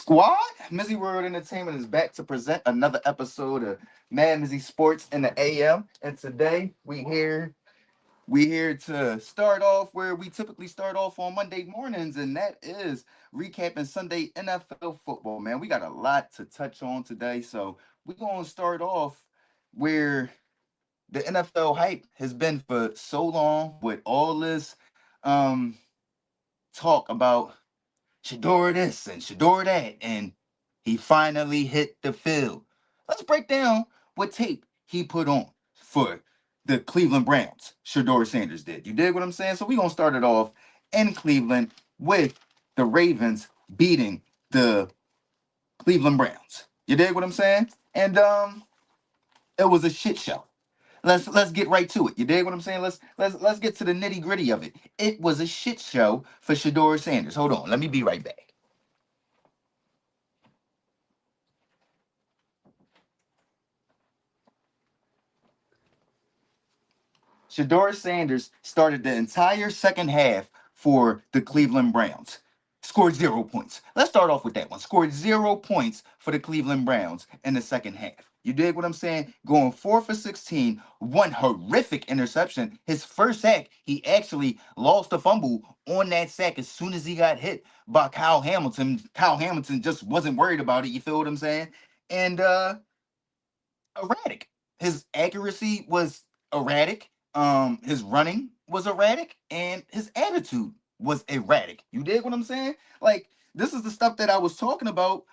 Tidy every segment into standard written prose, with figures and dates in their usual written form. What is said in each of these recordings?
Squad, MizzyWorld Entertainment is back to present another episode of MadMizzy Sports in the AM. And today we here to start off where we typically start off on Monday mornings, and that is recapping Sunday NFL football. Man, we got a lot to touch on today, so we're gonna start off where the NFL hype has been for so long with all this um talk about Shedeur this and Shedeur that, and he finally hit the field. Let's break down what tape he put on for the Cleveland Browns. Shedeur Sanders did. You dig what I'm saying? So we're gonna start it off in Cleveland with the Ravens beating the Cleveland Browns. You dig what I'm saying? And it was a shit show. Let's get right to it. You dig what I'm saying? Let's get to the nitty gritty of it. It was a shit show for Shedeur Sanders. Hold on, let me be right back. Shedeur Sanders started the entire second half for the Cleveland Browns. Scored 0 points. Let's start off with that one. Scored 0 points for the Cleveland Browns in the second half. You dig what I'm saying? Going 4 for 16, one horrific interception. His first sack, he actually lost a fumble on that sack as soon as he got hit by Kyle Hamilton. Kyle Hamilton just wasn't worried about it. You feel what I'm saying? And erratic. His accuracy was erratic. His running was erratic, and his attitude was erratic. You dig what I'm saying? Like, this is the stuff that I was talking about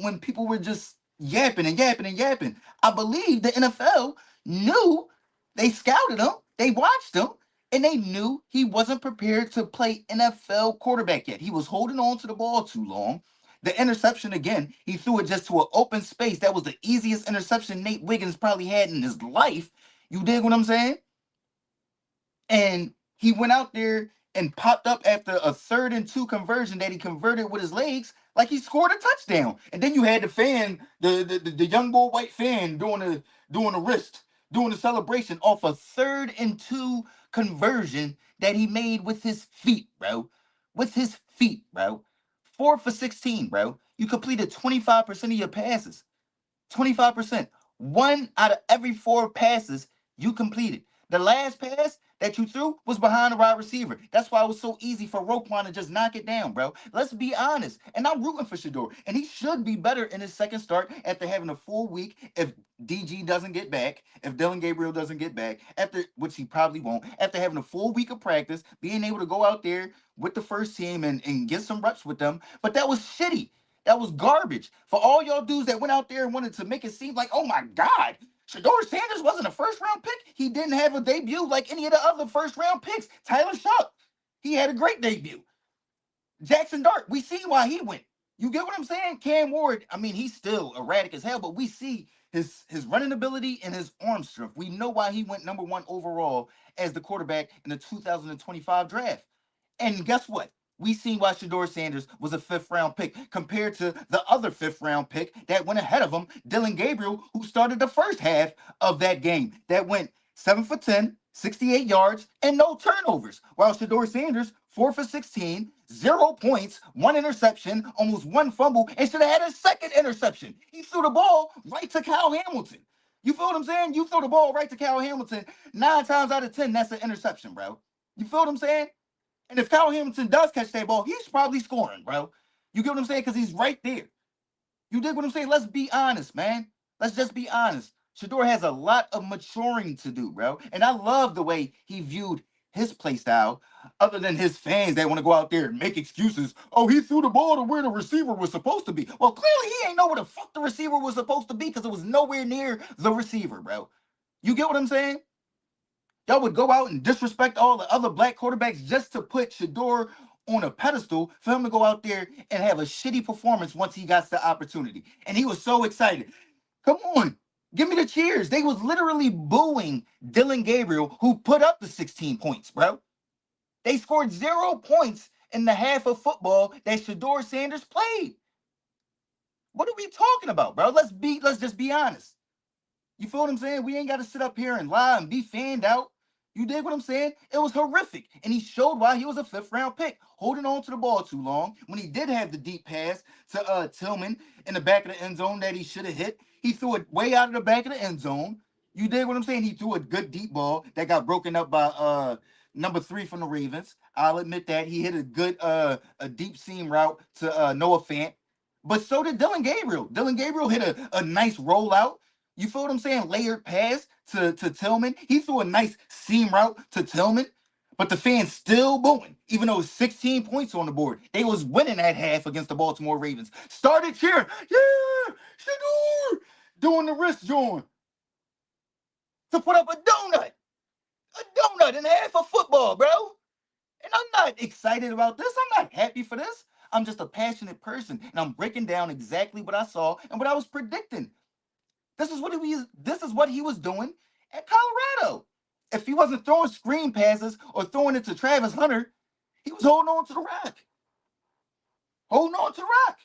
when people were just yapping and yapping and yapping. I believe the NFL knew, they scouted him, they watched him, and they knew he wasn't prepared to play NFL quarterback yet. He was holding on to the ball too long. The interception again, he threw it just to an open space. That was the easiest interception Nate Wiggins probably had in his life. You dig what I'm saying? And he went out there and popped up after a 3rd and 2 conversion that he converted with his legs, like he scored a touchdown. And then you had the fan, the young boy white fan doing the wrist, doing the celebration off a 3rd and 2 conversion that he made with his feet, bro. With his feet, bro. 4 for 16, bro. You completed 25% of your passes. 25%. One out of every 4 passes you completed. The last pass that you threw was behind the wide receiver. That's why it was so easy for Roquan to just knock it down, bro. Let's be honest. And I'm rooting for Shedeur. And he should be better in his second start after having a full week. If DG doesn't get back, if Dylan Gabriel doesn't get back, after, which he probably won't, after having a full week of practice, being able to go out there with the first team and get some reps with them. But that was shitty. That was garbage. For all y'all dudes that went out there and wanted to make it seem like, oh my God, Shedeur Sanders wasn't a first round pick. He didn't have a debut like any of the other first round picks. Tyler Shuck, he had a great debut. Jackson Dart, we see why he went. You get what I'm saying? Cam Ward, I mean, he's still erratic as hell, but we see his running ability and his arm strength. We know why he went number 1 overall as the quarterback in the 2025 draft. And guess what? We seen why Shedeur Sanders was a 5th round pick compared to the other 5th round pick that went ahead of him, Dylan Gabriel, who started the first half of that game. That went 7 for 10, 68 yards, and no turnovers. While Shedeur Sanders, 4 for 16, 0 points, 1 interception, almost 1 fumble, and should have had a second interception. He threw the ball right to Kyle Hamilton. You feel what I'm saying? You throw the ball right to Kyle Hamilton, 9 times out of 10, that's an interception, bro. You feel what I'm saying? And if Kyle Hamilton does catch that ball, he's probably scoring, bro. You get what I'm saying? Because he's right there. You dig what I'm saying? Let's be honest, man. Let's just be honest. Shedeur has a lot of maturing to do, bro. And I love the way he viewed his play style, other than his fans that want to go out there and make excuses. Oh, he threw the ball to where the receiver was supposed to be. Well, clearly he ain't know where the fuck the receiver was supposed to be because it was nowhere near the receiver, bro. You get what I'm saying? Y'all would go out and disrespect all the other black quarterbacks just to put Shedeur on a pedestal for him to go out there and have a shitty performance once he got the opportunity. And he was so excited. Come on, give me the cheers. They was literally booing Dylan Gabriel, who put up the 16 points, bro. They scored 0 points in the half of football that Shedeur Sanders played. What are we talking about, bro? Let's just be honest. You feel what I'm saying? We ain't got to sit up here and lie and be fanned out. You dig what I'm saying? It was horrific. And he showed why he was a fifth round pick, holding on to the ball too long. When he did have the deep pass to Tillman in the back of the end zone that he should have hit, he threw it way out of the back of the end zone. You dig what I'm saying? He threw a good deep ball that got broken up by number 3 from the Ravens. I'll admit that. He hit a good a deep seam route to Noah Fant. But so did Dylan Gabriel. Dylan Gabriel hit a nice rollout. You feel what I'm saying? Layered pass to Tillman. He threw a nice seam route to Tillman, but the fans still booing, even though it's 16 points on the board. They was winning at half against the Baltimore Ravens. Started cheering, yeah, Shedeur, doing the wrist joint to put up a donut in half of football, bro. And I'm not excited about this. I'm not happy for this. I'm just a passionate person, and I'm breaking down exactly what I saw and what I was predicting. This is what he was doing at Colorado. If he wasn't throwing screen passes or throwing it to Travis Hunter, he was holding on to the rock. Holding on to the rock.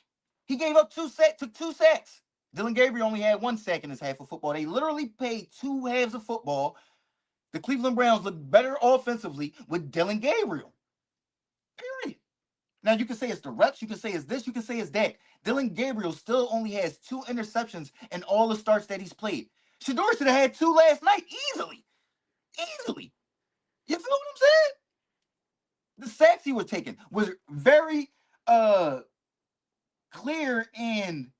He gave up took 2 sacks. Dylan Gabriel only had 1 sack in his half of football. They literally played 2 halves of football. The Cleveland Browns looked better offensively with Dylan Gabriel. Period. Now you can say it's the reps, you can say it's this, you can say it's that. Dylan Gabriel still only has 2 interceptions in all the starts that he's played. Shedeur should have had 2 last night easily. Easily. You feel what I'm saying? The sacks he was taking was very clear and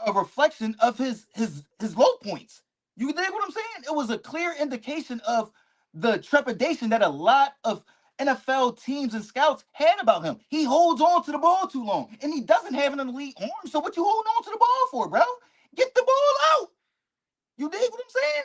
a reflection of his low points. You dig what I'm saying? It was a clear indication of the trepidation that a lot of NFL teams and scouts had about him. He holds on to the ball too long, and he doesn't have an elite arm. So what you holding on to the ball for, bro? Get the ball out. You dig what I'm saying?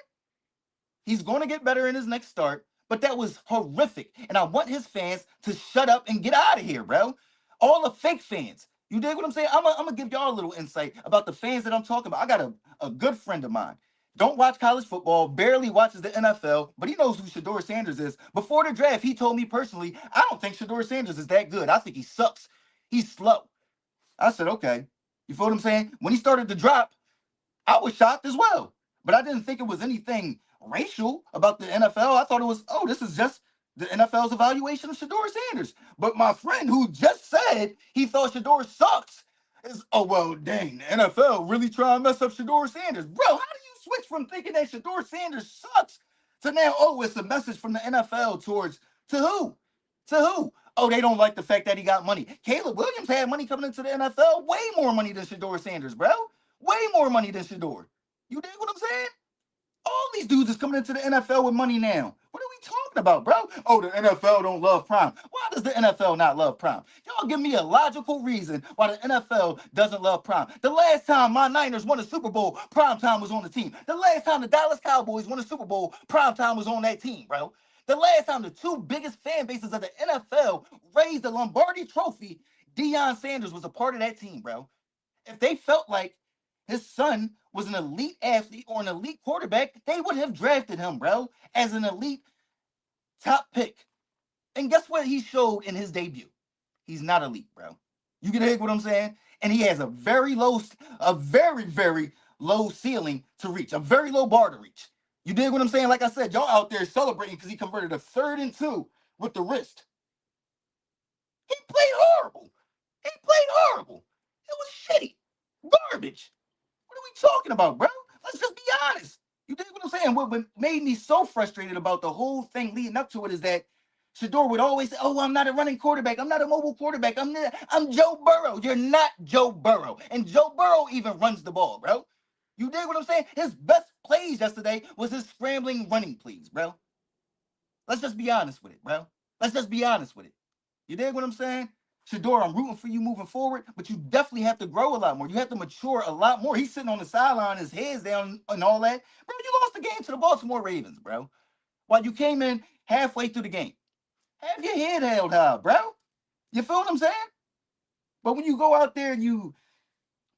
He's going to get better in his next start, but that was horrific. And I want his fans to shut up and get out of here, bro. All the fake fans. You dig what I'm saying? I'm going to give y'all a little insight about the fans that I'm talking about. I got a good friend of mine. Don't watch college football, barely watches the NFL, but he knows who Shedeur Sanders is. Before the draft, he told me personally, I don't think Shedeur Sanders is that good. I think he sucks. He's slow. I said, okay. You feel what I'm saying? When he started to drop, I was shocked as well. But I didn't think it was anything racial about the NFL. I thought it was, oh, this is just the NFL's evaluation of Shedeur Sanders. But my friend who just said he thought Shedeur sucks is, oh, well, dang, the NFL really trying to mess up Shedeur Sanders. Bro, how do you switch from thinking that Shedeur Sanders sucks to now, oh, it's a message from the NFL towards, to who? To who? Oh, they don't like the fact that he got money. Caleb Williams had money coming into the NFL, way more money than Shedeur Sanders, bro. Way more money than Shedeur. You dig what I'm saying? All these dudes is coming into the NFL with money now. What are we talking about, bro? Oh, the NFL don't love prime. Why does the NFL not love prime? Y'all give me a logical reason why the NFL doesn't love prime. The last time my Niners won a Super Bowl, prime time was on the team. The last time the Dallas Cowboys won a Super Bowl, prime time was on that team, bro. The last time the 2 biggest fan bases of the NFL raised the Lombardi Trophy, Deion Sanders was a part of that team, bro. If they felt like his son was an elite athlete or an elite quarterback, they would have drafted him, bro, as an elite top pick. And guess what he showed in his debut? He's not elite, bro. You can hear what I'm saying? And he has a very, very low ceiling to reach, a very low bar to reach. You dig what I'm saying? Like I said, y'all out there celebrating because he converted a 3rd and 2 with the wrist. He played horrible. He played horrible. It was shitty. Garbage. What are we talking about, bro? Let's just be honest. You dig what I'm saying? What made me so frustrated about the whole thing leading up to it is that Shedeur would always say, "Oh, I'm not a running quarterback. I'm not a mobile quarterback. I'm Joe Burrow. You're not Joe Burrow." And Joe Burrow even runs the ball, bro. You dig what I'm saying? His best plays yesterday was his scrambling running plays, bro. Let's just be honest with it, bro. Let's just be honest with it. You dig what I'm saying? Shedeur, I'm rooting for you moving forward, but you definitely have to grow a lot more. You have to mature a lot more. He's sitting on the sideline, his head's down and all that. Bro, you lost the game to the Baltimore Ravens, bro. While you came in halfway through the game. Have your head held high, bro. You feel what I'm saying? But when you go out there and you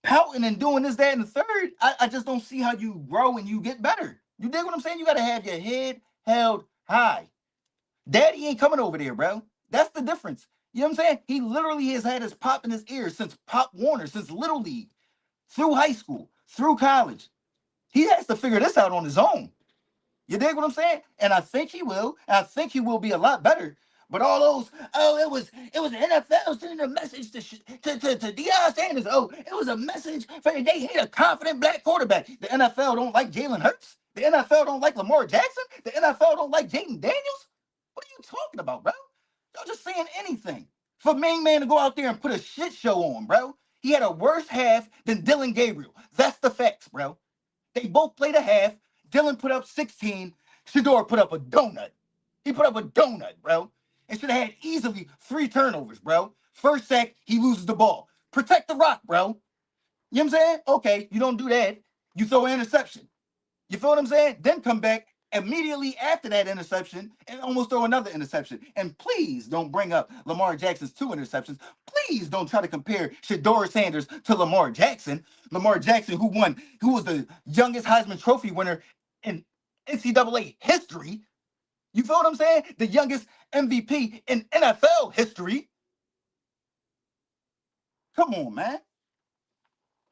pouting and doing this, that, and the third, I just don't see how you grow and you get better. You dig what I'm saying? You got to have your head held high. Daddy ain't coming over there, bro. That's the difference. You know what I'm saying? He literally has had his pop in his ears since Pop Warner, since Little League, through high school, through college. He has to figure this out on his own. You dig what I'm saying? And I think he will. And I think he will be a lot better. But all those, oh, it was the NFL sending a message to Deion Sanders. Oh, it was a message for they hate a confident black quarterback. The NFL don't like Jalen Hurts. The NFL don't like Lamar Jackson. The NFL don't like Jaden Daniels. What are you talking about, bro? Y'all just saying anything for main man to go out there and put a shit show on, bro. He had a worse half than Dylan Gabriel. That's the facts, bro. They both played a half. Dylan put up 16. Shedeur put up a donut. He put up a donut, bro. And should have had easily 3 turnovers, bro. First sack, he loses the ball. Protect the rock, bro. You know what I'm saying? Okay, you don't do that. You throw an interception. You feel what I'm saying? Then come back immediately after that interception and almost throw another interception. And please don't bring up Lamar Jackson's 2 interceptions. Please don't try to compare Shedeur Sanders to Lamar Jackson. Lamar Jackson, who was the youngest Heisman Trophy winner in NCAA history. You feel what I'm saying? The youngest MVP in NFL history. Come on, man.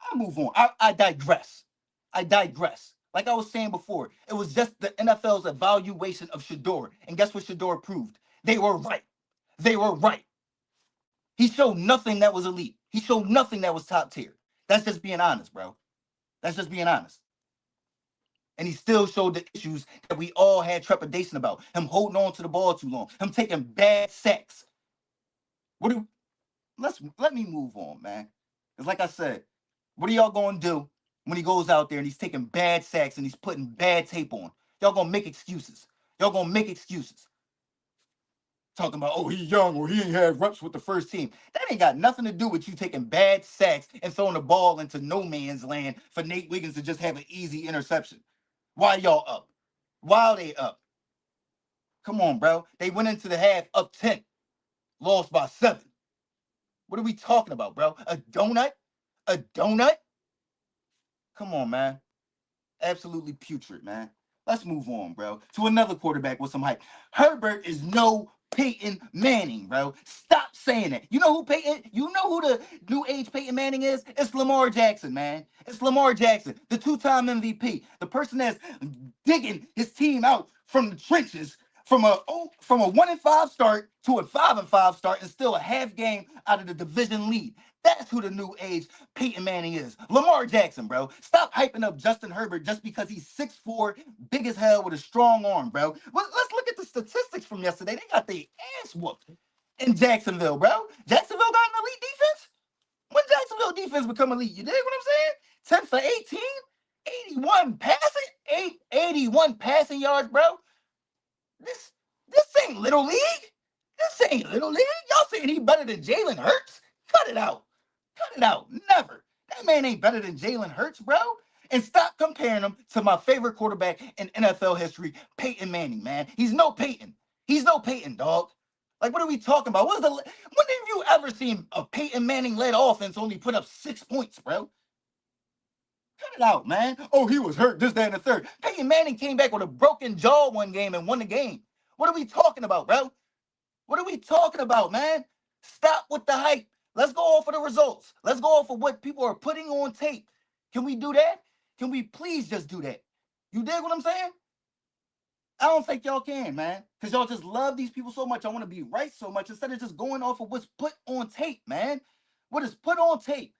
I move on. I digress. I digress. Like I was saying before, it was just the NFL's evaluation of Shedeur. And guess what Shedeur proved? They were right. They were right. He showed nothing that was elite. He showed nothing that was top tier. That's just being honest, bro. That's just being honest. And he still showed the issues that we all had trepidation about. Him holding on to the ball too long. Him taking bad sacks. Let me move on, man. It's like I said, what are y'all gonna do when he goes out there and he's taking bad sacks and he's putting bad tape on? Y'all gonna make excuses. Y'all gonna make excuses. Talking about, oh, he's young or he ain't had reps with the first team. That ain't got nothing to do with you taking bad sacks and throwing the ball into no man's land for Nate Wiggins to just have an easy interception. Why y'all up? Why are they up? Come on, bro. They went into the half up 10, lost by 7. What are we talking about, bro? A donut? A donut? Come on, man. Absolutely putrid, man. Let's move on, bro. To another quarterback with some hype. Herbert is no Peyton Manning, bro. Stop saying it. You know who the new age Peyton Manning is? It's Lamar Jackson, man. It's Lamar Jackson, the 2-time MVP, the person that's digging his team out from the trenches from a 1-5 start to a 5-5 start and still a half game out of the division lead. That's who the new age Peyton Manning is. Lamar Jackson, bro. Stop hyping up Justin Herbert just because he's 6'4", big as hell with a strong arm, bro. Let's look at the statistics from yesterday. They got their ass whooped in Jacksonville, bro. Jacksonville got an elite defense? When Jacksonville defense become elite, you dig what I'm saying? 10 for 18, 81 passing, 81 passing yards, bro. This ain't little league. This ain't little league. Y'all saying he better than Jalen Hurts? Cut it out. Cut it out. Never. That man ain't better than Jalen Hurts, bro. And stop comparing him to my favorite quarterback in NFL history, Peyton Manning, man. He's no Peyton. He's no Peyton, dog. Like, what are we talking about? When have you ever seen a Peyton Manning-led offense only put up 6 points, bro? Cut it out, man. Oh, he was hurt, this, that, and the third. Peyton Manning came back with a broken jaw one game and won the game. What are we talking about, bro? What are we talking about, man? Stop with the hype. Let's go off of the results. Let's go off of what people are putting on tape. Can we do that? Can we please just do that? You dig what I'm saying? I don't think y'all can, man. Because y'all just love these people so much. I want to be right so much instead of just going off of what's put on tape, man. What is put on tape?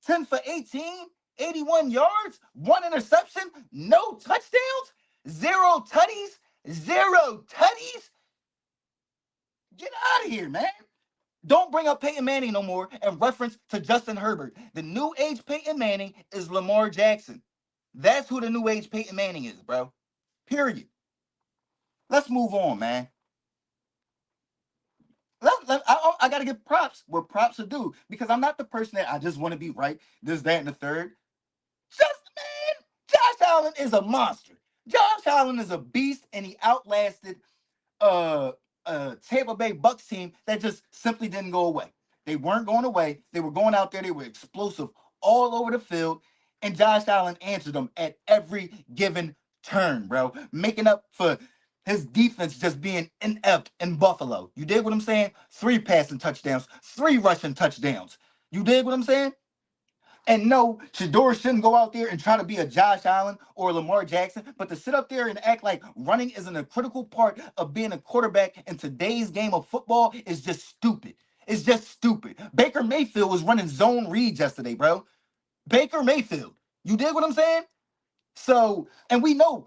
10 for 18, 81 yards, 1 interception, no touchdowns, 0 tutties, 0 tutties. Get out of here, man. Don't bring up Peyton Manning no more and reference to Justin Herbert. The new age Peyton Manning is Lamar Jackson. That's who the new age Peyton Manning is, bro. Period. Let's move on, man. I got to give props where props are due because I'm not the person that I just want to be right, this, that, and the third. Josh Allen is a monster. Josh Allen is a beast, and he outlasted Tampa Bay Bucks team that just simply didn't go away. They weren't going away. They were going out there. They were explosive all over the field, and Josh Allen answered them at every given turn, bro, making up for his defense just being inept in Buffalo. You dig what I'm saying? 3 passing touchdowns, 3 rushing touchdowns. You dig what I'm saying? And no, Shedeur shouldn't go out there and try to be a Josh Allen or Lamar Jackson, but to sit up there and act like running isn't a critical part of being a quarterback in today's game of football is just stupid. It's just stupid. Baker Mayfield was running zone reads yesterday, bro. Baker Mayfield. You dig what I'm saying? So, and we know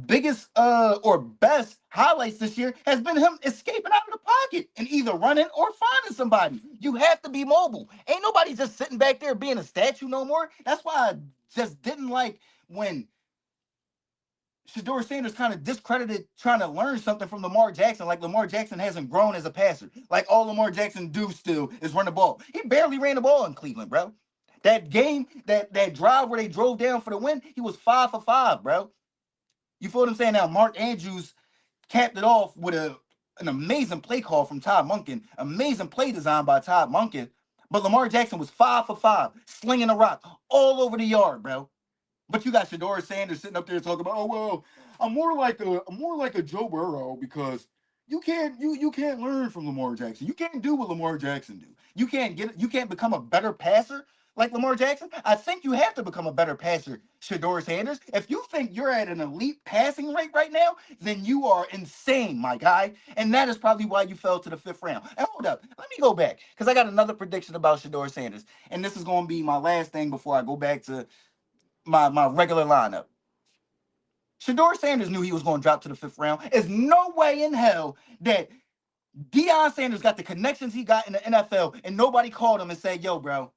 biggest or best highlights this year has been him escaping out of the pocket and either running or finding somebody. You have to be mobile. Ain't nobody just sitting back there being a statue no more. That's why I just didn't like when Shedeur Sanders kind of discredited trying to learn something from Lamar Jackson. Like Lamar Jackson hasn't grown as a passer. Like all Lamar Jackson do still is run the ball. He barely ran the ball in Cleveland, bro. That game, that drive where they drove down for the win, he was 5 for 5, bro. You feel what I'm saying? Now, Mark Andrews capped it off with an amazing play call from Todd Monken, amazing play design by Todd Monken. But Lamar Jackson was 5 for 5, slinging the rock all over the yard, bro. But you got Shedeur Sanders sitting up there talking about, oh well, I'm more like a Joe Burrow because you can't learn from Lamar Jackson. You can't do what Lamar Jackson do. You can't become a better passer like Lamar Jackson. I think you have to become a better passer, Shedeur Sanders. If you think you're at an elite passing rate right now, then you are insane, my guy. And that is probably why you fell to the fifth round. And hold up, let me go back because I got another prediction about Shedeur Sanders, and this is going to be my last thing before I go back to my regular lineup. Shedeur Sanders knew he was going to drop to the fifth round. There's no way in hell that Deion Sanders got the connections he got in the NFL and nobody called him and said, yo, bro,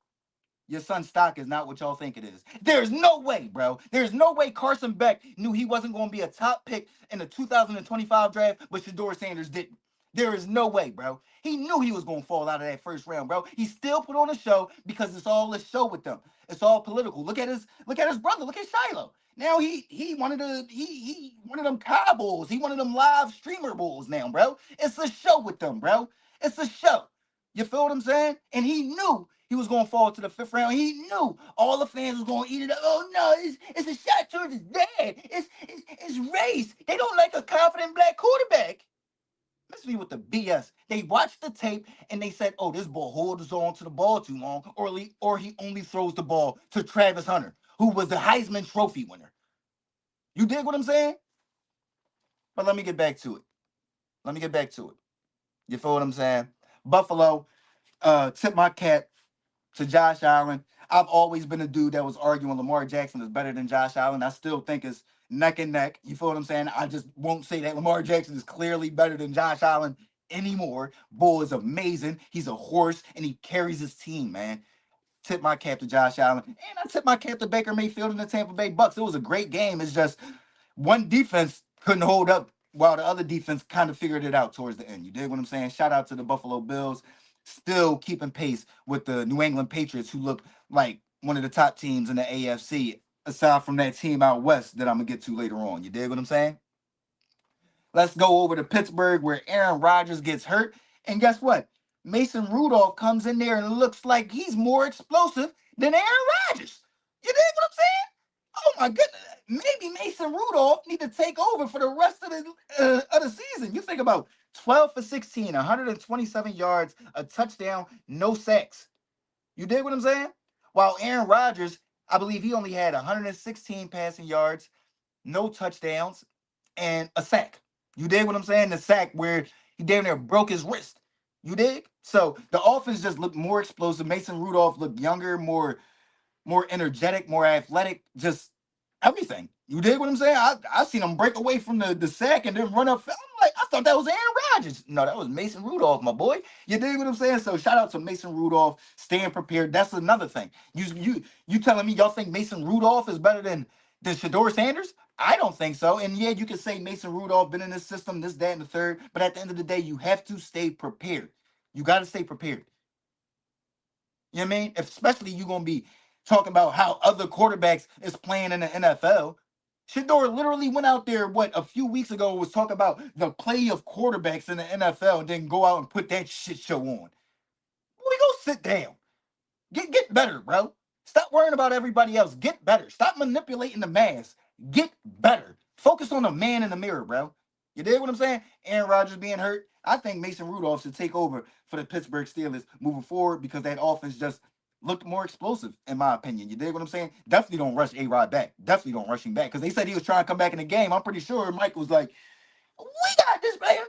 your son's stock is not what y'all think it is. There's no way, bro. There's no way Carson Beck knew he wasn't going to be a top pick in the 2025 draft, but Shedeur Sanders didn't. There is no way, bro. He knew he was going to fall out of that first round, bro. He still put on a show because it's all a show with them. It's all political. Look at his brother. Look at Shiloh. Now he one of them Cowboys. He one of them live streamer bulls now, bro. It's a show with them, bro. It's a show. You feel what I'm saying? And he knew he was going to fall to the fifth round. He knew all the fans was going to eat it up. Oh no, it's a shot towards his dad. It's race. They don't like a confident black quarterback. Let's be with the BS. They watched the tape and they said, "Oh, this ball holds on to the ball too long, or he only throws the ball to Travis Hunter, who was the Heisman Trophy winner." You dig what I'm saying? But let me get back to it. Let me get back to it. You feel what I'm saying? Buffalo, tip my cap to Josh Allen. I've always been a dude that was arguing Lamar Jackson is better than Josh Allen. I still think it's neck and neck. You feel what I'm saying? I just won't say that Lamar Jackson is clearly better than Josh Allen anymore. Bull is amazing. He's a horse and he carries his team, man. Tip my cap to Josh Allen. And I tip my cap to Baker Mayfield and the Tampa Bay Bucks. It was a great game. It's just one defense couldn't hold up while the other defense kind of figured it out towards the end. You dig what I'm saying? Shout out to the Buffalo Bills, still keeping pace with the New England Patriots, who look like one of the top teams in the AFC, aside from that team out west that I'm gonna get to later on. You dig what I'm saying? Let's go over to Pittsburgh where Aaron Rodgers gets hurt. And guess what? Mason Rudolph comes in there and it looks like he's more explosive than Aaron Rodgers. You dig what I'm saying? Oh my goodness. Maybe Mason Rudolph need to take over for the rest of the season. You think about 12 for 16, 127 yards, a touchdown, no sacks. You dig what I'm saying? While Aaron Rodgers, I believe he only had 116 passing yards, no touchdowns, and a sack. You dig what I'm saying? The sack where he damn near broke his wrist. You dig? So the offense just looked more explosive. Mason Rudolph looked younger, more energetic, more athletic, just everything. You dig what I'm saying? I seen him break away from the sack and then run up. I'm like, I thought that was Aaron Rodgers. No, that was Mason Rudolph, my boy. You dig what I'm saying? So shout out to Mason Rudolph, staying prepared. That's another thing. You telling me y'all think Mason Rudolph is better than Shedeur Sanders? I don't think so. And yeah, you can say Mason Rudolph been in this system, this, that, and the third. But at the end of the day, you have to stay prepared. You got to stay prepared. You know what I mean? Especially you gonna be talking about how other quarterbacks is playing in the NFL. Shedeur literally went out there, what, a few weeks ago, was talking about the play of quarterbacks in the NFL and then go out and put that shit show on. We go sit down. Get better, bro. Stop worrying about everybody else. Get better. Stop manipulating the mass. Get better. Focus on the man in the mirror, bro. You dig what I'm saying? Aaron Rodgers being hurt. I think Mason Rudolph should take over for the Pittsburgh Steelers moving forward because that offense just looked more explosive, in my opinion. You dig what I'm saying? Definitely don't rush A-Rod back. Definitely don't rush him back. Because they said he was trying to come back in the game. I'm pretty sure Mike was like, we got this, player.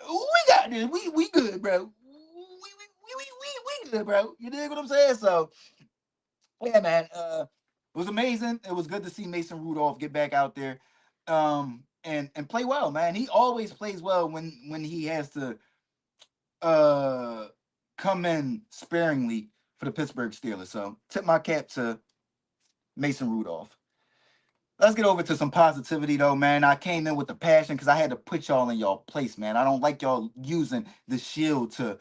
We got this. We good, bro. We good, bro. You dig what I'm saying? So yeah, man. It was amazing. It was good to see Mason Rudolph get back out there, and play well, man. He always plays well when he has to uh come in sparingly for the Pittsburgh Steelers. So tip my cap to Mason Rudolph. Let's get over to some positivity though, man. I came in with the passion because I had to put y'all in y'all place, man. I don't like y'all using the shield to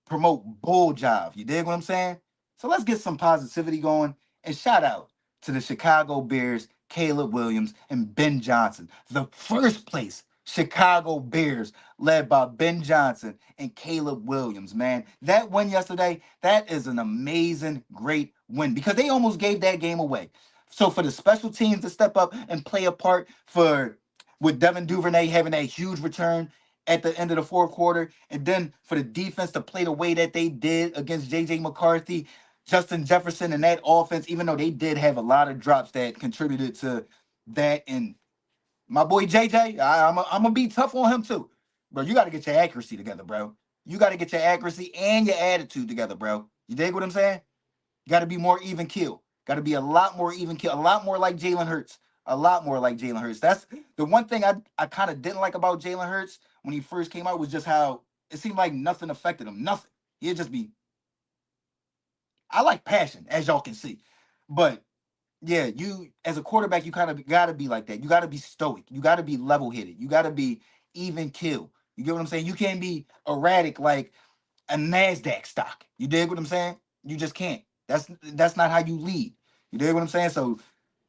promote bull jive. You dig what I'm saying? So let's get some positivity going and shout out to the Chicago Bears, Caleb Williams and Ben Johnson. The first place Chicago Bears led by Ben Johnson and Caleb Williams, man. That win yesterday, that is an amazing, great win because they almost gave that game away. So for the special teams to step up and play a part for with Devin Duvernay having that huge return at the end of the fourth quarter, and then for the defense to play the way that they did against JJ McCarthy, Justin Jefferson, and that offense, even though they did have a lot of drops that contributed to that. And my boy JJ, I'm gonna be tough on him too, bro. You got to get your accuracy together, bro. You got to get your accuracy and your attitude together, bro. You dig what I'm saying? Got to be more even kill. Got to be a lot more even kill. A lot more like Jalen Hurts. A lot more like Jalen Hurts. That's the one thing I kind of didn't like about Jalen Hurts when he first came out was just how it seemed like nothing affected him. Nothing. He'd just be. I like passion, as y'all can see, but yeah, you as a quarterback, you kind of got to be like that. You got to be stoic. You got to be level headed. You got to be even kill. You get what I'm saying? You can't be erratic like a Nasdaq stock. You dig what I'm saying? You just can't. That's not how you lead. You dig what I'm saying? So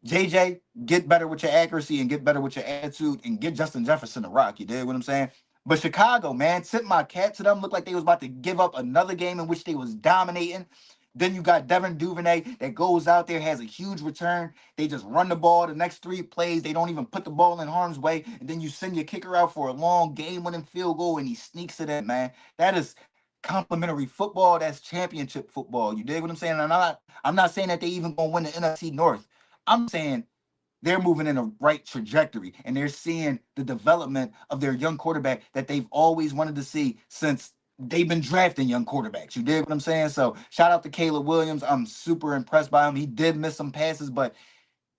JJ, get better with your accuracy and get better with your attitude and get Justin Jefferson a rock. You dig what I'm saying? But Chicago, man, tip my cap to them. Looked like they was about to give up another game in which they was dominating. Then you got Devin Duvernay that goes out there, has a huge return. They just run the ball the next 3 plays. They don't even put the ball in harm's way. And then you send your kicker out for a long game-winning field goal, and he sneaks it in, man. That is complimentary football. That's championship football. You dig what I'm saying? And I'm not saying that they even gonna win the NFC North. I'm saying they're moving in a right trajectory and they're seeing the development of their young quarterback that they've always wanted to see since they've been drafting young quarterbacks. You dig what I'm saying? So shout out to Caleb Williams. I'm super impressed by him. He did miss some passes, but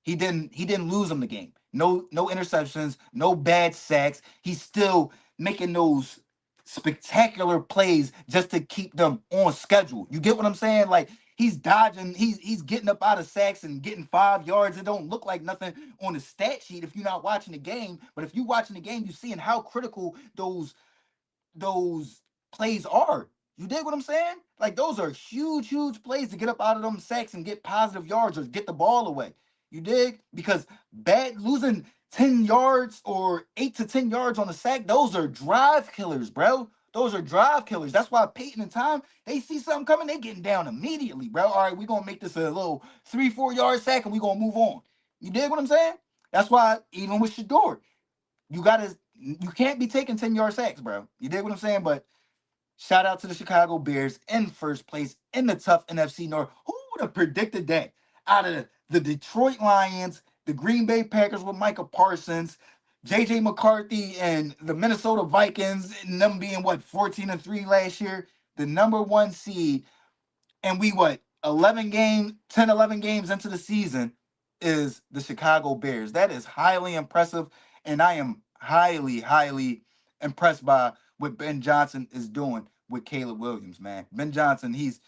he didn't lose them the game. No interceptions, no bad sacks. He's still making those spectacular plays just to keep them on schedule. You get what I'm saying? Like he's dodging, he's getting up out of sacks and getting 5 yards. It don't look like nothing on the stat sheet if you're not watching the game. But if you're watching the game, you're seeing how critical those plays are. You dig what I'm saying? Like those are huge, huge plays to get up out of them sacks and get positive yards or get the ball away. You dig? Because bad losing 10 yards or 8 to 10 yards on a sack, those are drive killers, bro. Those are drive killers. That's why Peyton and Tom, they see something coming, they getting down immediately, bro. All right, we're gonna make this a little 3, 4 yard sack and we're gonna move on. You dig what I'm saying? That's why even with Shedeur, you can't be taking 10 yard sacks, bro. You dig what I'm saying? But shout out to the Chicago Bears in first place in the tough NFC North. Who would have predicted that? Out of the Detroit Lions, the Green Bay Packers with Micah Parsons, JJ McCarthy, and the Minnesota Vikings, and them being what 14-3 last year, the number one seed, and we what 11 games into the season is the Chicago Bears. That is highly impressive, and I am highly impressed by what Ben Johnson is doing with Caleb Williams, man. Ben Johnson, he's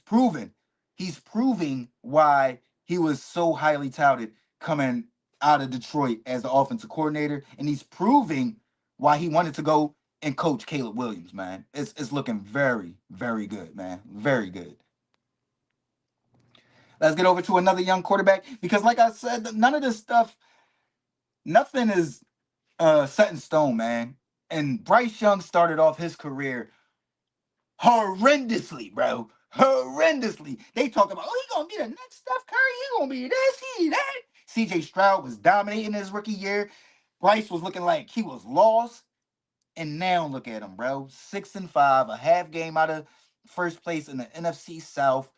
proven he's proving why he was so highly touted coming out of Detroit as the offensive coordinator, and he's proving why he wanted to go and coach Caleb Williams, man. It's looking very good, man. Very good. Let's get over to another young quarterback because, like I said, none of this stuff, nothing is set in stone, man. And Bryce Young started off his career horrendously, bro. Horrendously. They talk about, oh, he gonna be the next Steph Curry. He gonna be this, he that. CJ Stroud was dominating his rookie year. Bryce was looking like he was lost. And now look at him, bro. 6-5, a half game out of first place in the NFC South.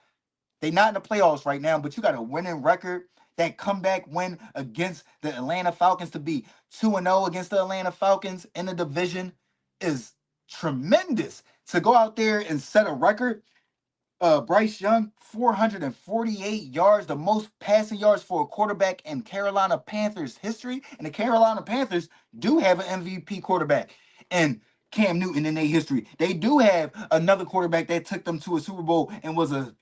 They not in the playoffs right now, but you got a winning record. That comeback win against the Atlanta Falcons to be 2-0 against the Atlanta Falcons in the division is tremendous. To go out there and set a record, Bryce Young, 448 yards, the most passing yards for a quarterback in Carolina Panthers history. And the Carolina Panthers do have an MVP quarterback. And Cam Newton in their history. They do have another quarterback that took them to a Super Bowl and was a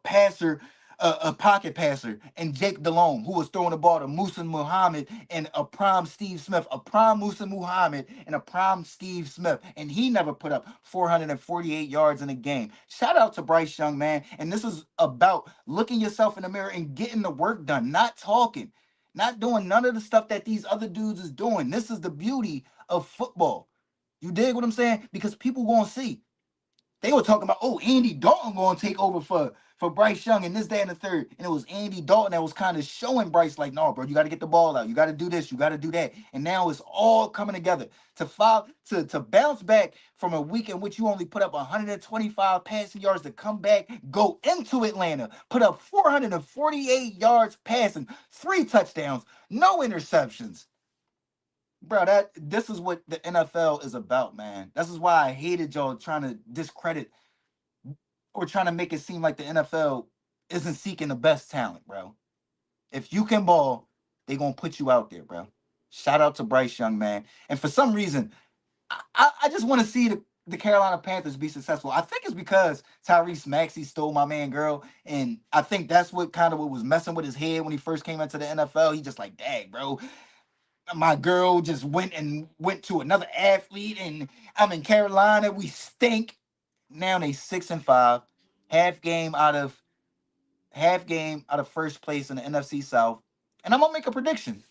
passer, a pocket passer, and Jake Delhomme, who was throwing the ball to Musa Muhammad and a prime Steve Smith, a prime Musa Muhammad and a prime Steve Smith, and he never put up 448 yards in a game. Shout out to Bryce Young, man. And this is about looking yourself in the mirror and getting the work done, not talking, not doing none of the stuff that these other dudes is doing. This is the beauty of football. You dig what I'm saying? Because people gonna see. They were talking about, oh, Andy Dalton gonna take over for Bryce Young and this, that, and the third. And it was Andy Dalton that was kind of showing Bryce, like, no, bro, you got to get the ball out. You got to do this. You got to do that. And now it's all coming together to bounce back from a week in which you only put up 125 passing yards to come back, go into Atlanta, put up 448 yards passing, 3 touchdowns, no interceptions. Bro, that this is what the NFL is about, man. This is why I hated y'all trying to discredit or trying to make it seem like the NFL isn't seeking the best talent, bro. If you can ball, they gonna put you out there, bro. Shout out to Bryce Young, man. And for some reason, I just want to see the Carolina Panthers be successful. I think it's because Tyrese Maxey stole my man girl. And I think that's what was messing with his head when he first came into the NFL. He just like, dang, bro, my girl just went to another athlete, and I'm in Carolina. We stink. Now they 6-5, half game out of first place in the NFC South. And I'm gonna make a prediction.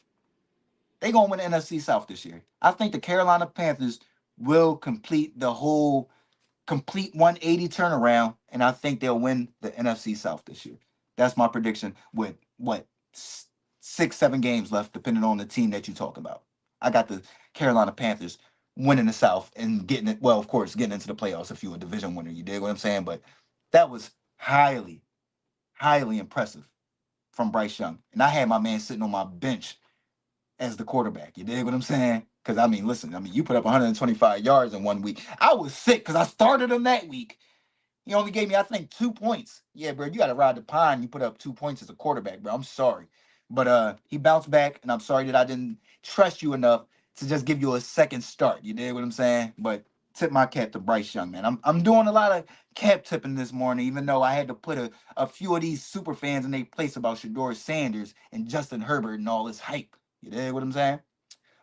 They gonna win the NFC South this year. I think the Carolina Panthers will complete 180 turnaround, and I think they'll win the NFC South this year. That's my prediction with what 6, 7 games left, depending on the team that you talk about. I got the Carolina Panthers winning the South and getting it. Well, of course, getting into the playoffs if you're a division winner. You dig what I'm saying? But that was highly, highly impressive from Bryce Young, and I had my man sitting on my bench as the quarterback. You dig what I'm saying? Because I mean, listen, I mean, you put up 125 yards in 1 week. I was sick because I started him that week. He only gave me, I think, 2 points. Yeah, bro, you got to ride the pine. You put up 2 points as a quarterback, bro. I'm sorry, but he bounced back, and I'm sorry that I didn't trust you enough to just give you a second start. You dig what I'm saying? But tip my cap to Bryce Young, man. I'm doing a lot of cap tipping this morning, even though I had to put a few of these super fans in their place about Shedeur Sanders and Justin Herbert and all this hype. You dig what I'm saying?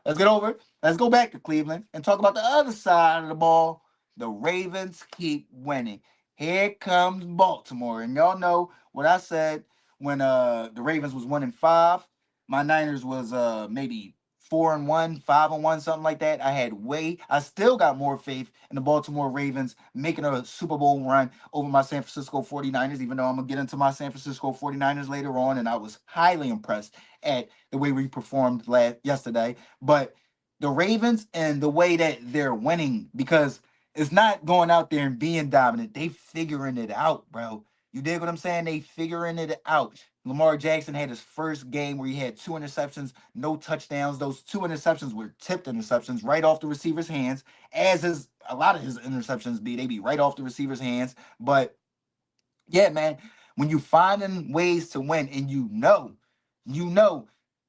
Let's get over it. Let's go back to Cleveland and talk about the other side of the ball. The Ravens keep winning. Here comes Baltimore. And y'all know what I said when the Ravens was 1-5. My Niners was maybe 4-1, 5-1, something like that. I still got more faith in the Baltimore Ravens making a Super Bowl run over my San Francisco 49ers, even though I'm going to get into my San Francisco 49ers later on. And I was highly impressed at the way we performed yesterday. But the Ravens and the way that they're winning, because it's not going out there and being dominant. They figuring it out, bro. You dig what I'm saying? They figuring it out. Lamar Jackson had his first game where he had 2 interceptions, no touchdowns. Those 2 interceptions were tipped interceptions right off the receiver's hands, as is a lot of his interceptions be. They be right off the receiver's hands. But yeah, man, when you finding ways to win and you know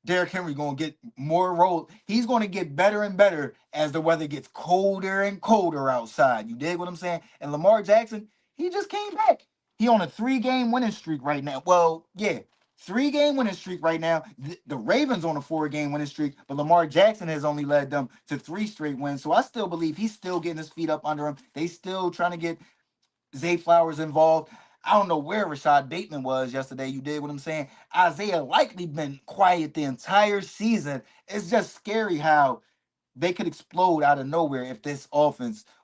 Derrick Henry gonna get more role. He's gonna get better and better as the weather gets colder and colder outside. You dig what I'm saying? And Lamar Jackson, he just came back. He on a 3 game winning streak right now. Well, yeah, 3 game winning streak right now. The Ravens on a 4 game winning streak, but Lamar Jackson has only led them to 3 straight wins. So I still believe he's still getting his feet up under him. They still trying to get Zay Flowers involved. I don't know where Rashad Bateman was yesterday. You did what I'm saying. Isaiah likely been quiet the entire season. It's just scary how they could explode out of nowhere if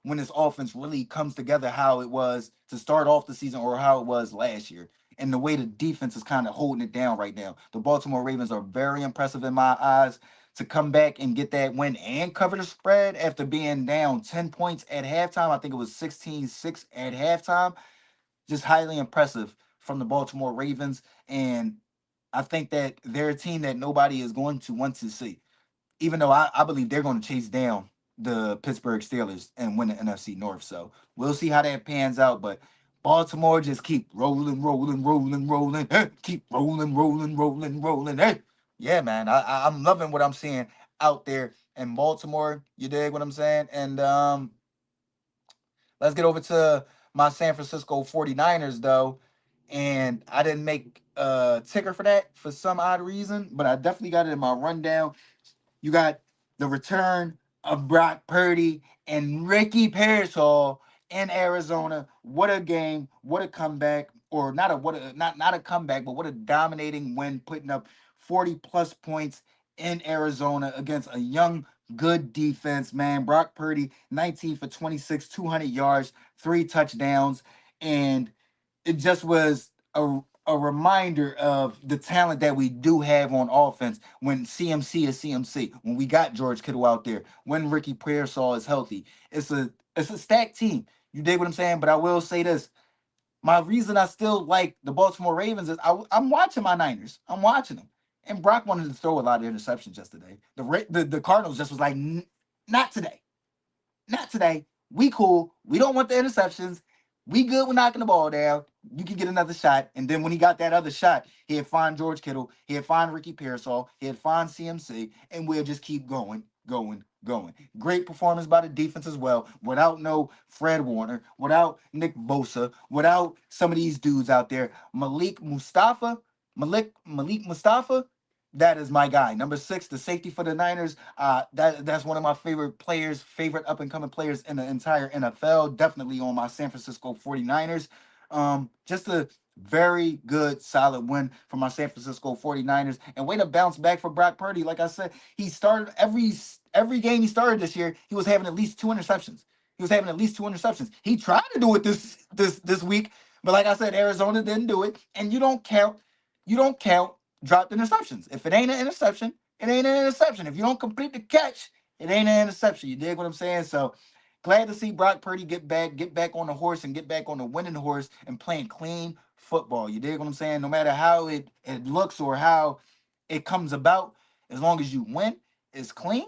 when this offense really comes together, how it was to start off the season or how it was last year. And the way the defense is kind of holding it down right now. The Baltimore Ravens are very impressive in my eyes to come back and get that win and cover the spread after being down 10 points at halftime. I think it was 16-6 at halftime. Just highly impressive from the Baltimore Ravens, and I think that they're a team that nobody is going to want to see, even though I believe they're going to chase down the Pittsburgh Steelers and win the NFC North. So we'll see how that pans out. But Baltimore just keep rolling, rolling, rolling, rolling. Hey, keep rolling, rolling, rolling, rolling. Hey, yeah, man. I'm loving what I'm seeing out there in Baltimore. You dig what I'm saying? And let's get over to my San Francisco 49ers, though. And I didn't make a ticker for that for some odd reason, but I definitely got it in my rundown. You got the return of Brock Purdy and Ricky Pearsall in Arizona. What a game! What a comeback! Or not a what a not a comeback, but what a dominating win, putting up 40 plus points in Arizona against a young, good defense. Man, Brock Purdy, 19 for 26, 200 yards, 3 touchdowns, and it just was a reminder of the talent that we do have on offense when CMC is CMC, when we got George Kittle out there, when Ricky Pearsall is healthy. It's a stacked team. You dig what I'm saying? But I will say this. My reason I still like the Baltimore Ravens is I'm watching my Niners. I'm watching them. And Brock wanted to throw a lot of interceptions yesterday. The Cardinals just was like, Not today. Not today. We cool. We don't want the interceptions. We good with knocking the ball down. You can get another shot. And then when he got that other shot, he'd find George Kittle. He'd find Ricky Pearsall. He'd find CMC. And we'll just keep going, going, going. Great performance by the defense as well. Without no Fred Warner, without Nick Bosa, without some of these dudes out there. Malik Mustafa, that is my guy. Number 6, the safety for the Niners. That's one of my favorite players, favorite up and coming players in the entire NFL. Definitely on my San Francisco 49ers. Just a very good, solid win for my San Francisco 49ers. And way to bounce back for Brock Purdy. Like I said, he started every game he started this year, he was having at least 2 interceptions. He was having at least 2 interceptions. He tried to do it this week, but like I said, Arizona didn't do it. And you don't count dropped interceptions. If it ain't an interception, it ain't an interception. If you don't complete the catch, it ain't an interception. You dig what I'm saying? So glad to see Brock Purdy get back on the horse and get back on the winning horse and playing clean football. You dig what I'm saying? No matter how it looks or how it comes about, as long as you win, it's clean.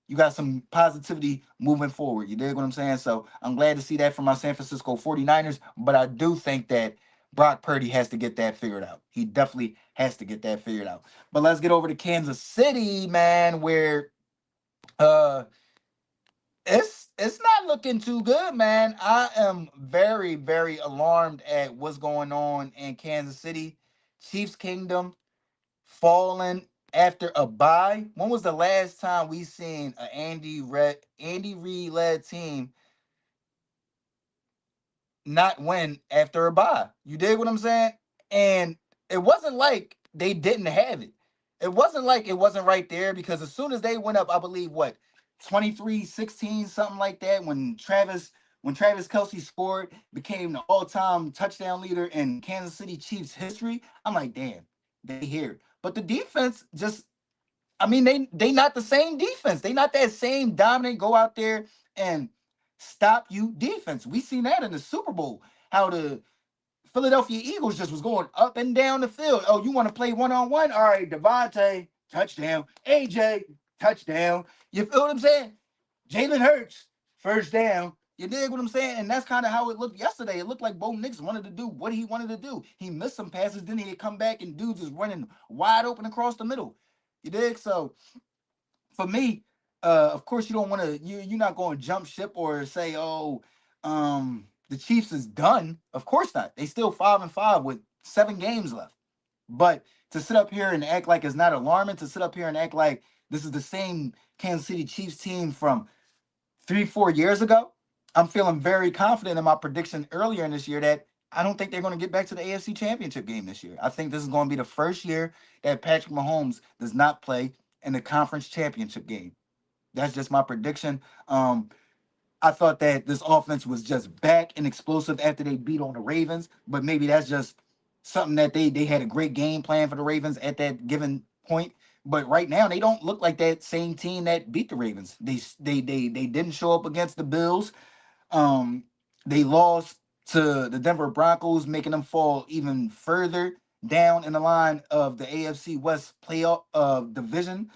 You got some positivity moving forward. You dig what I'm saying? So I'm glad to see that from my San Francisco 49ers. But I do think that Brock Purdy has to get that figured out. He definitely has to get that figured out. But let's get over to Kansas City, man, where uh it's not looking too good, man. I am very, very alarmed at what's going on in Kansas City. Chiefs Kingdom falling after a bye. When was the last time we seen an Andy Reid led team not win after a bye? You dig what I'm saying? And it wasn't like they didn't have it. It wasn't like it wasn't right there, because as soon as they went up, I believe what, 23-16, something like that, when Travis Kelsey scored, became the all-time touchdown leader in Kansas City Chiefs history. I'm like, damn, they here. But the defense just, I mean, they not the same defense. They not that same dominant, go out there and stop you defense. We seen that in the Super Bowl, how the Philadelphia Eagles just was going up and down the field. Oh, you want to play one-on-one? All right, Devontae, touchdown. AJ, touchdown. You feel what I'm saying? Jalen Hurts, first down. You dig what I'm saying? And that's kind of how it looked yesterday. It looked like Bo Nix wanted to do what he wanted to do. He missed some passes, then he'd come back and dudes is running wide open across the middle. You dig? So for me, of course you don't want to you're not going to jump ship or say, oh, the Chiefs is done. Of course not. They still 5-5 with 7 games left. But to sit up here and act like it's not alarming, to sit up here and act like this is the same Kansas City Chiefs team from 3-4 years ago, I'm feeling very confident in my prediction earlier in this year that I don't think they're going to get back to the AFC Championship game this year. I think this is going to be the first year that Patrick Mahomes does not play in the conference championship game. That's just my prediction. I thought that this offense was just back and explosive after they beat on the Ravens, but maybe that's just something that they had a great game plan for the Ravens at that given point. But right now, they don't look like that same team that beat the Ravens. They didn't show up against the Bills. Um, they lost to the Denver Broncos, making them fall even further down in the line of the AFC West playoff division,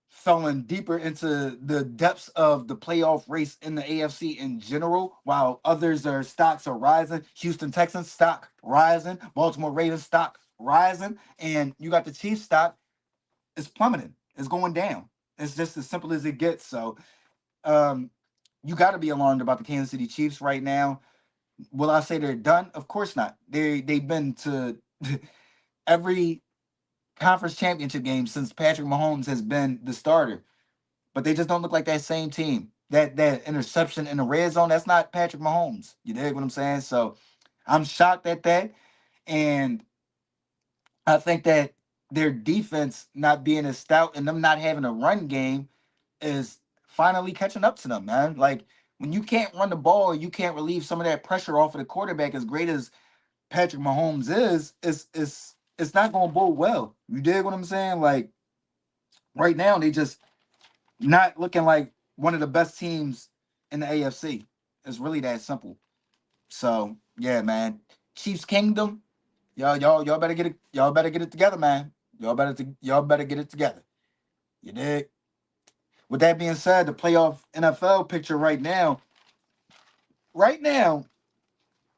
falling deeper into the depths of the playoff race in the AFC in general, while others their stocks are rising. Houston Texans stock rising, Baltimore Ravens stock rising, and you got the Chiefs stock is plummeting. It's going down. It's just as simple as it gets. So um, you got to be alarmed about the Kansas City Chiefs right now. Will I say they're done? Of course not. They've been to every conference championship game since Patrick Mahomes has been the starter, but they just don't look like that same team. That interception in the red zone, that's not Patrick Mahomes. You dig what I'm saying? So I'm shocked at that, and I think that their defense not being as stout and them not having a run game is finally catching up to them, man. Like when you can't run the ball, you can't relieve some of that pressure off of the quarterback. As great as Patrick Mahomes is, it's not going to bode well. You dig what I'm saying? Like right now, they just not looking like one of the best teams in the AFC. It's really that simple. So yeah, man. Chiefs Kingdom, y'all better get it. Y'all better get it together, man. Y'all better get it together. You dig? With that being said, the playoff NFL picture right now,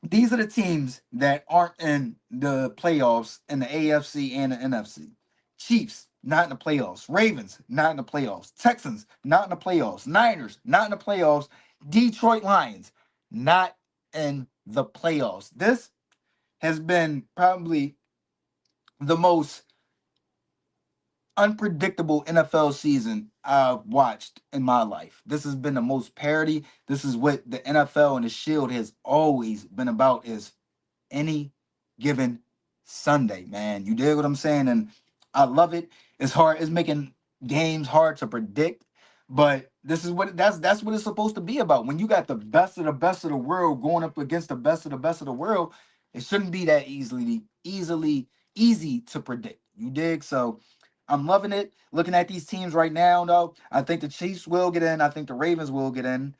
these are the teams that aren't in the playoffs in the AFC and the NFC. Chiefs, not in the playoffs. Ravens, not in the playoffs. Texans, not in the playoffs. Niners, not in the playoffs. Detroit Lions, not in the playoffs. This has been probably the most unpredictable NFL season I've watched in my life. This has been the most parity. This is what the NFL and the Shield has always been about, is any given Sunday, man. You dig what I'm saying? And I love it. It's hard. It's making games hard to predict, but this is what that's what it's supposed to be about. When you got the best of the world going up against the best of the world, it shouldn't be that easy to predict. You dig? So I'm loving it. Looking at these teams right now, though, I think the Chiefs will get in. I think the Ravens will get in.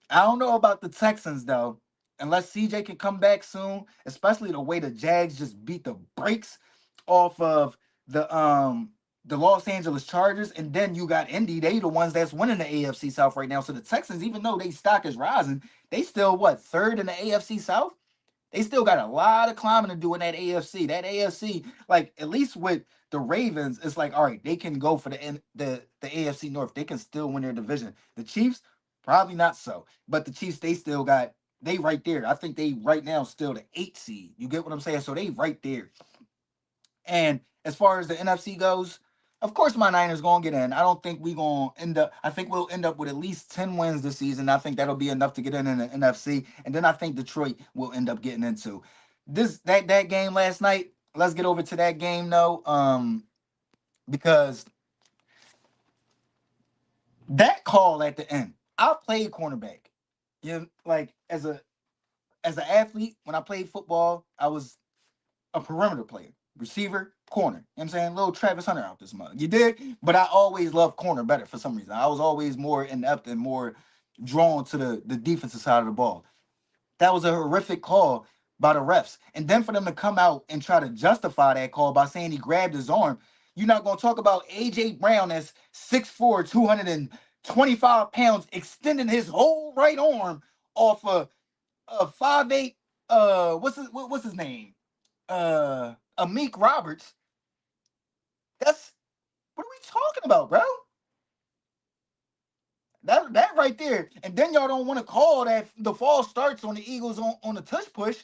I don't know about the Texans though. Unless CJ can come back soon, especially the way the Jags just beat the brakes off of the Los Angeles Chargers, and then you got Indy. They the ones that's winning the AFC South right now. So the Texans, even though they stock is rising, they still what, third in the AFC South? They still got a lot of climbing to do in that AFC. That AFC, like at least with the Ravens, it's like all right, they can go for the AFC North. They can still win their division. The Chiefs, probably not so. But the Chiefs, they right there. I think they right now still the 8 seed. You get what I'm saying? So they right there. And as far as the NFC goes, of course my Niners gonna get in. I don't think we gonna end up. I think we'll end up with at least 10 wins this season. I think that'll be enough to get in the NFC. And then I think Detroit will end up getting into that game last night. Let's get over to that game though, because that call at the end. I played cornerback. You know, like as an athlete when I played football, I was a perimeter player, receiver, corner. You know what I'm saying? Little Travis Hunter out this mug. You did? But I always loved corner better for some reason. I was always more inept and more drawn to the defensive side of the ball. That was a horrific call by the refs. And then for them to come out and try to justify that call by saying he grabbed his arm, you're not going to talk about A.J. Brown that's 6'4", 225 pounds, extending his whole right arm off a 5'8", what's his name? Amik Roberts. That's what are we talking about, bro? That right there. And then y'all don't want to call that the fall starts on the Eagles on the tush push.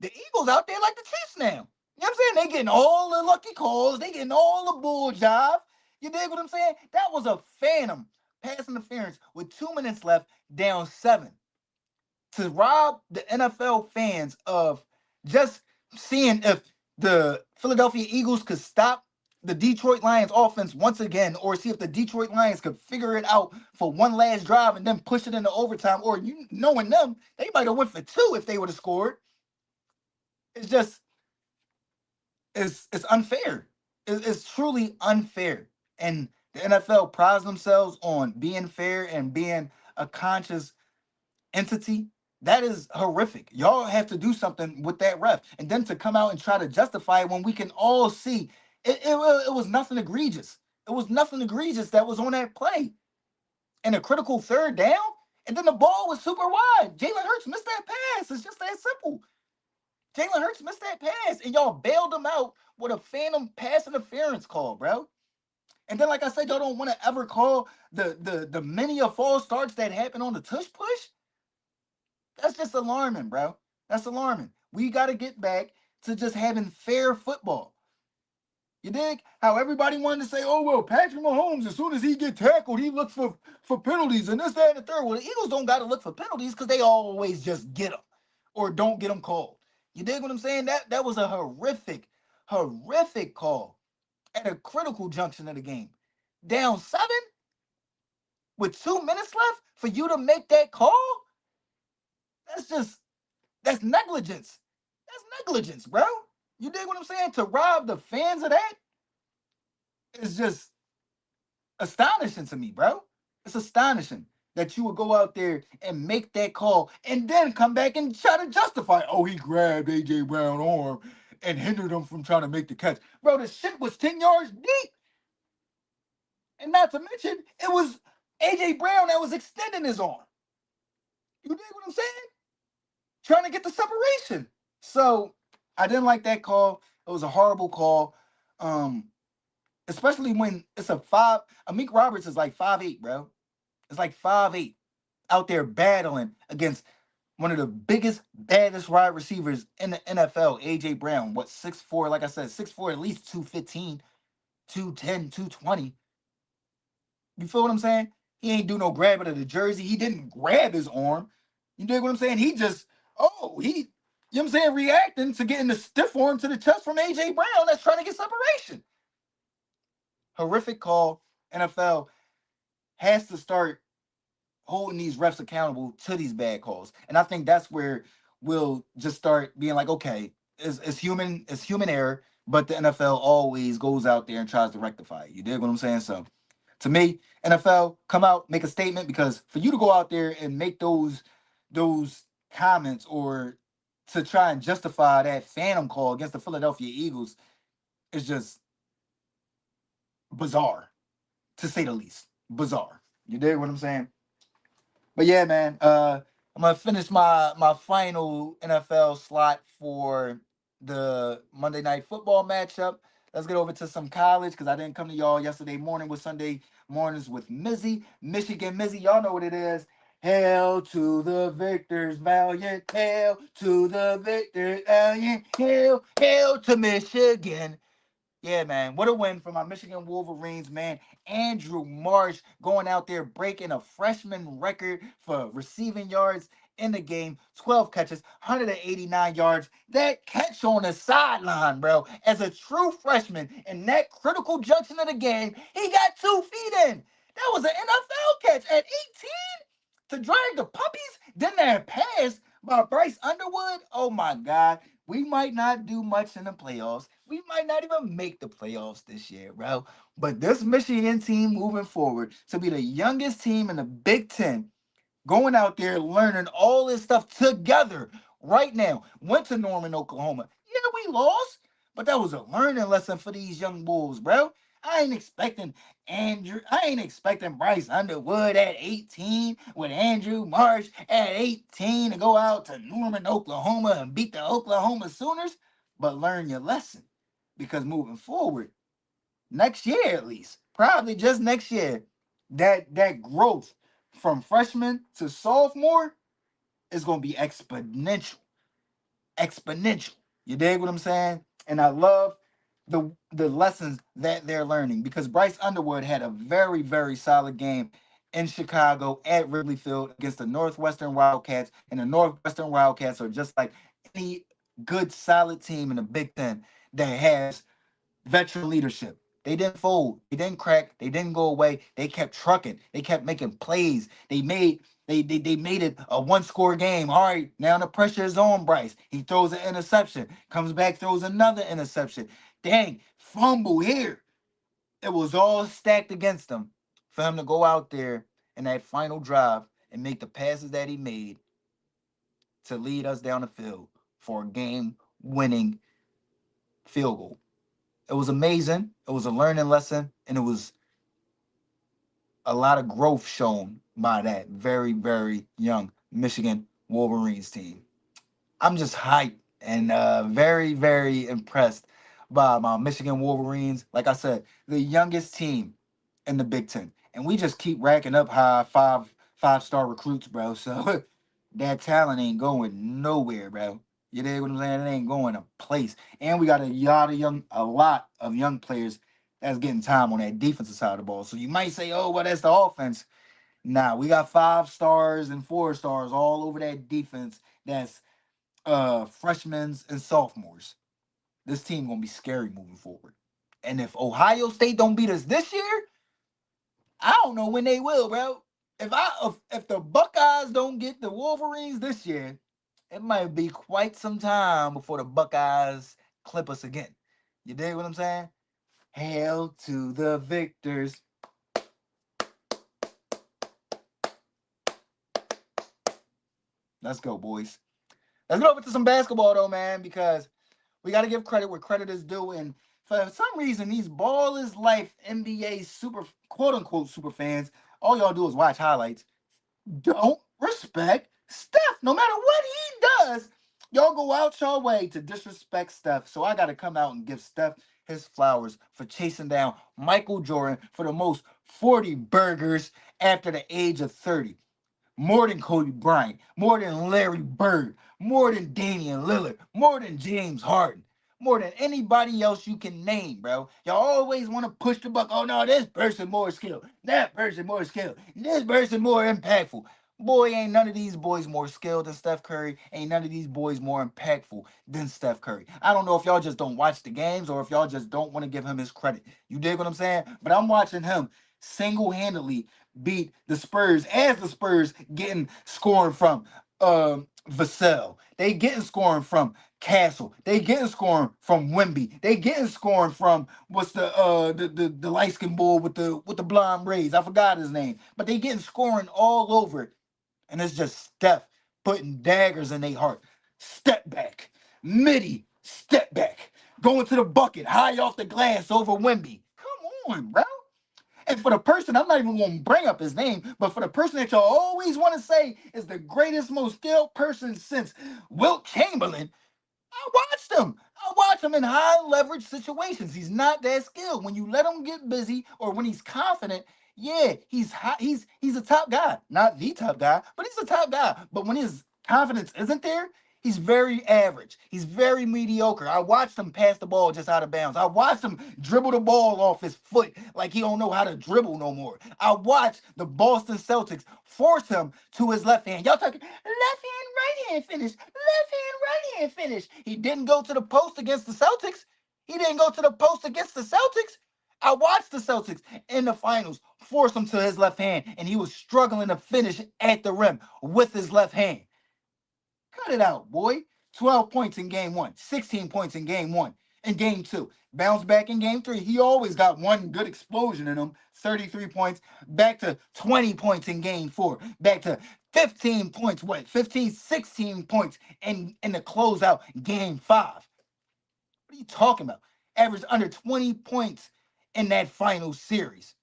The Eagles out there like the Chiefs now. You know what I'm saying? They getting all the lucky calls. They getting all the bull jive. You dig what I'm saying? That was a phantom pass interference with 2 minutes left, down 7. To rob the NFL fans of just seeing if the Philadelphia Eagles could stop the Detroit Lions offense once again, or see if the Detroit Lions could figure it out for one last drive and then push it into overtime, or you knowing them, they might have went for 2 if they would have scored. It's just it's unfair. It's truly unfair. And the NFL prides themselves on being fair and being a conscious entity. That is horrific. Y'all have to do something with that ref. And then to come out and try to justify it when we can all see it was nothing egregious. It was nothing egregious that was on that play. And a critical third down, and then the ball was super wide. Jalen Hurts missed that pass. It's just that simple. Jalen Hurts missed that pass, and y'all bailed him out with a phantom pass interference call, bro. And then, like I said, y'all don't want to ever call the many of false starts that happen on the tush push. That's just alarming, bro. That's alarming. We got to get back to just having fair football. You dig? How everybody wanted to say, oh, well, Patrick Mahomes, as soon as he get tackled, he looks for penalties and this, that, and the third. Well, the Eagles don't got to look for penalties because they always just get them or don't get them called. You dig what I'm saying? That was a horrific call at a critical junction of the game. Down 7 with 2 minutes left for you to make that call? That's just, that's negligence. That's negligence, bro. You dig what I'm saying? To rob the fans of that is just astonishing to me, bro. It's astonishing that you would go out there and make that call and then come back and try to justify, oh, he grabbed AJ Brown's arm and hindered him from trying to make the catch. Bro, the shit was 10 yards deep. And not to mention, it was AJ Brown that was extending his arm. You dig what I'm saying? Trying to get the separation. So I didn't like that call. It was a horrible call. Especially when it's a five. Amik Roberts is like 5'8", bro. It's like 5'8", out there battling against one of the biggest, baddest wide receivers in the NFL, AJ Brown. What, 6'4", like I said, 6'4", at least 215, 210, 220. You feel what I'm saying? He ain't do no grabbing of the jersey. He didn't grab his arm. You dig what I'm saying? He just, you know what I'm saying, reacting to getting the stiff arm to the chest from AJ Brown that's trying to get separation. Horrific call. NFL has to start holding these refs accountable to these bad calls. And I think that's where we'll just start being like, okay, it's human error, but the NFL always goes out there and tries to rectify it. You dig what I'm saying? So to me, NFL, come out, make a statement, because for you to go out there and make those comments or to try and justify that phantom call against the Philadelphia Eagles is just bizarre, to say the least. Bizarre. You dig what I'm saying? But yeah, man, I'm gonna finish my final NFL slot for the Monday Night Football matchup. Let's get over to some college because I didn't come to y'all yesterday morning with Sunday mornings with Mizzy, Michigan Mizzy. Y'all know what it is. Hail to the victors, valiant. Hail to the victors, valiant. Hail to Michigan. Yeah, man. What a win for my Michigan Wolverines, man. Andrew Marsh going out there breaking a freshman record for receiving yards in the game. 12 catches, 189 yards. That catch on the sideline, bro. As a true freshman in that critical junction of the game, he got 2 feet in. That was an NFL catch at 18 to drag the puppies. Then that pass by Bryce Underwood. Oh my God. We might not do much in the playoffs. We might not even make the playoffs this year, bro. But this Michigan team moving forward to be the youngest team in the Big Ten, going out there learning all this stuff together right now. Went to Norman, Oklahoma. Yeah, we lost, but that was a learning lesson for these young bulls, bro. I ain't expecting Bryce Underwood at 18 with Andrew Marsh at 18 to go out to Norman, Oklahoma and beat the Oklahoma Sooners. But learn your lesson, because moving forward, next year at least, probably just next year, that growth from freshman to sophomore is going to be exponential. Exponential. You dig what I'm saying? And I love the lessons that they're learning, because Bryce Underwood had a very, very solid game in Chicago at Wrigley Field against the Northwestern Wildcats. And the Northwestern Wildcats are just like any good, solid team in the Big Ten that has veteran leadership. They didn't fold. They didn't crack. They didn't go away. They kept trucking. They kept making plays. They made it a one-score game. All right, now the pressure is on Bryce. He throws an interception. Comes back, throws another interception. Dang, fumble here. It was all stacked against him for him to go out there in that final drive and make the passes that he made to lead us down the field for a game winning field goal. It was amazing. It was a learning lesson, and it was a lot of growth shown by that very, very young Michigan Wolverines team. I'm just hyped and very, very impressed by my Michigan Wolverines. Like I said, the youngest team in the Big Ten, and we just keep racking up high five-star recruits, bro. So that talent ain't going nowhere, bro. You dig what I'm saying? It ain't going a place. And we got a lot of young players that's getting time on that defensive side of the ball. So you might say, oh, well, that's the offense. Nah, we got 5 stars and 4 stars all over that defense. That's freshmen and sophomores. This team gonna be scary moving forward. And if Ohio State don't beat us this year, I don't know when they will, bro. If the Buckeyes don't get the Wolverines this year, it might be quite some time before the Buckeyes clip us again. You dig what I'm saying? Hail to the victors. Let's go, boys. Let's get over to some basketball though, man, because we got to give credit where credit is due. And for some reason, these ball is life NBA super quote unquote super fans, all y'all do is watch highlights. Don't respect Steph. No matter what he does, y'all go out your way to disrespect Steph. So I got to come out and give Steph his flowers for chasing down Michael Jordan for the most 40 burgers after the age of 30. More than Kobe Bryant, more than Larry Bird, more than Damian Lillard, more than James Harden, more than anybody else you can name, bro. Y'all always want to push the buck. Oh no, this person more skilled, that person more skilled, this person more impactful. Boy, ain't none of these boys more skilled than Steph Curry. Ain't none of these boys more impactful than Steph Curry. I don't know if y'all just don't watch the games or if y'all just don't want to give him his credit. You dig what I'm saying? But I'm watching him single-handedly beat the Spurs as the Spurs getting scoring from Vassell. They getting scoring from Castle. They getting scoring from Wimby. They getting scoring from what's the light skinned bull with the blonde braids. I forgot his name. But they getting scoring all over. And it's just Steph putting daggers in their heart. Step back. Midi, step back. Going to the bucket, high off the glass over Wimby. Come on, bro. And for the person, I'm not even going to bring up his name, but for the person that y'all always want to say is the greatest, most skilled person since Wilt Chamberlain, I watched him. I watch him in high leverage situations. He's not that skilled. When you let him get busy or when he's confident, yeah, he's high, he's a top guy. Not the top guy, but he's a top guy. But when his confidence isn't there, he's very average. He's very mediocre. I watched him pass the ball just out of bounds. I watched him dribble the ball off his foot like he don't know how to dribble no more. I watched the Boston Celtics force him to his left hand. Y'all talking left hand, right hand finish, left hand, right hand finish. He didn't go to the post against the Celtics. He didn't go to the post against the Celtics. I watched the Celtics in the finals force him to his left hand, and he was struggling to finish at the rim with his left hand. Cut it out, boy. 12 points in game one, 16 points in game one. In game two, bounce back in game three. He always got one good explosion in him. 33 points, back to 20 points in game four, back to 15 points, 15, 16 points in the closeout game five. What are you talking about? Averaged under 20 points in that final series.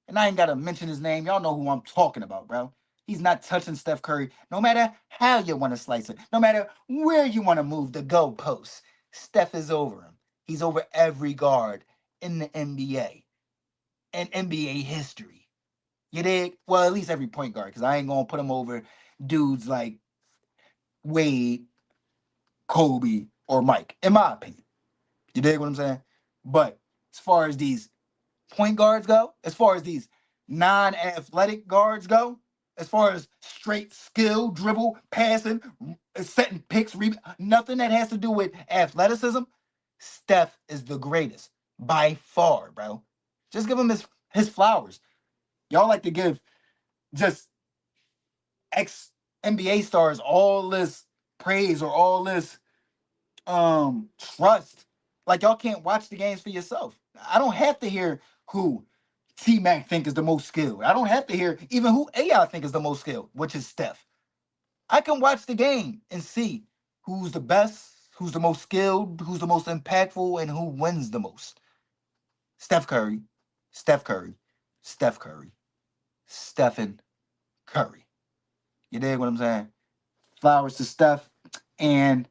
And I ain't got to mention his name. Y'all know who I'm talking about, bro. He's not touching Steph Curry, no matter how you want to slice it, no matter where you want to move the goalposts. Steph is over him. He's over every guard in the NBA and NBA history. You dig? Well, at least every point guard, because I ain't going to put him over dudes like Wade, Kobe, or Mike, in my opinion. You dig what I'm saying? But as far as these point guards go, as far as these non-athletic guards go, as far as straight skill, dribble, passing, setting picks, nothing that has to do with athleticism, Steph is the greatest by far, bro. Just give him his flowers. Y'all like to give just ex NBA stars all this praise or all this trust. Like y'all can't watch the games for yourself. I don't have to hear who T Mac think is the most skilled. I don't have to hear even who AI think is the most skilled, which is Steph. I can watch the game and see who's the best, who's the most skilled, who's the most impactful, and who wins the most. Steph Curry, Steph Curry, Steph Curry, Stephen Curry. You dig what I'm saying? Flowers to Steph, and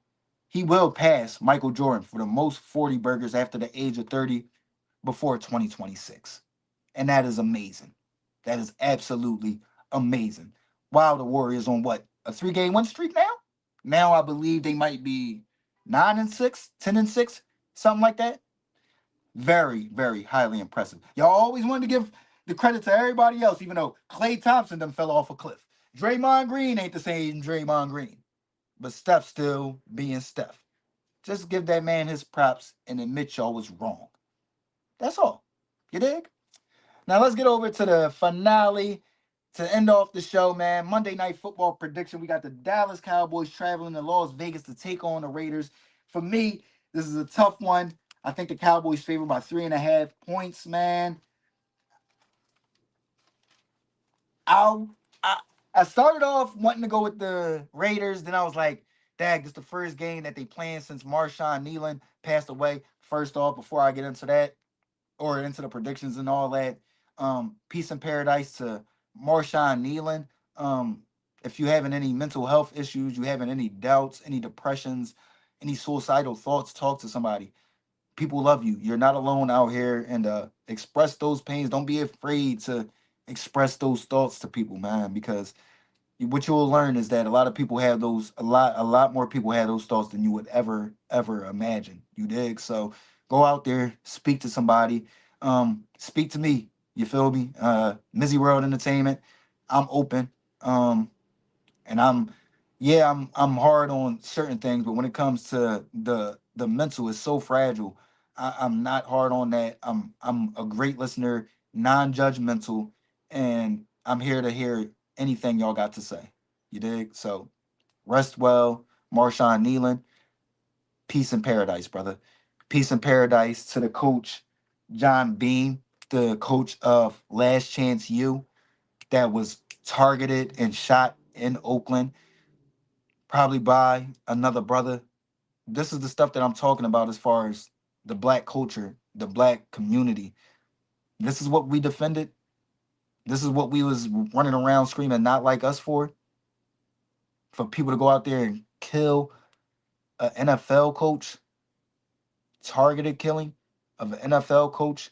he will pass Michael Jordan for the most 40 burgers after the age of 30 before 2026. And that is amazing. That is absolutely amazing. Wow, the Warriors on what? A 3 game win streak now? Now I believe they might be 9-6, 10-6, something like that. Very, very highly impressive. Y'all always wanted to give the credit to everybody else, even though Klay Thompson done fell off a cliff. Draymond Green ain't the same Draymond Green. But Steph still being Steph. Just give that man his props and admit y'all was wrong. That's all. You dig? Now let's get over to the finale to end off the show, man. Monday Night Football prediction. We got the Dallas Cowboys traveling to Las Vegas to take on the Raiders. For me, this is a tough one. I think the Cowboys favored by 3.5 points, man. I'll, I I started off wanting to go with the Raiders. Then I was like, dag, this is the first game that they playing since Marshawn Nealon passed away. First off, before I get into that, or into the predictions and all that. Peace and paradise to Marshawn Nealon. If you having any mental health issues, you having any doubts, any depressions, any suicidal thoughts, talk to somebody. People love you. You're not alone out here, and express those pains. Don't be afraid to express those thoughts to people, man, because what you will learn is that a lot of people have those a lot more people have those thoughts than you would ever imagine. You dig? So go out there, speak to somebody, speak to me. You feel me? MizzyWorld Entertainment. I'm open. And I'm hard on certain things, but when it comes to the mental, it's so fragile. I'm not hard on that. I'm a great listener, non-judgmental, and I'm here to hear anything y'all got to say. You dig? So rest well, Marshawn Nealon. Peace in paradise, brother. Peace in paradise to the coach, John Beam, the coach of Last Chance U, that was targeted and shot in Oakland, probably by another brother. This is the stuff that I'm talking about as far as the black culture, the black community. This is what we defended. This is what we was running around screaming not like us for people to go out there and kill an NFL coach, targeted killing of an NFL coach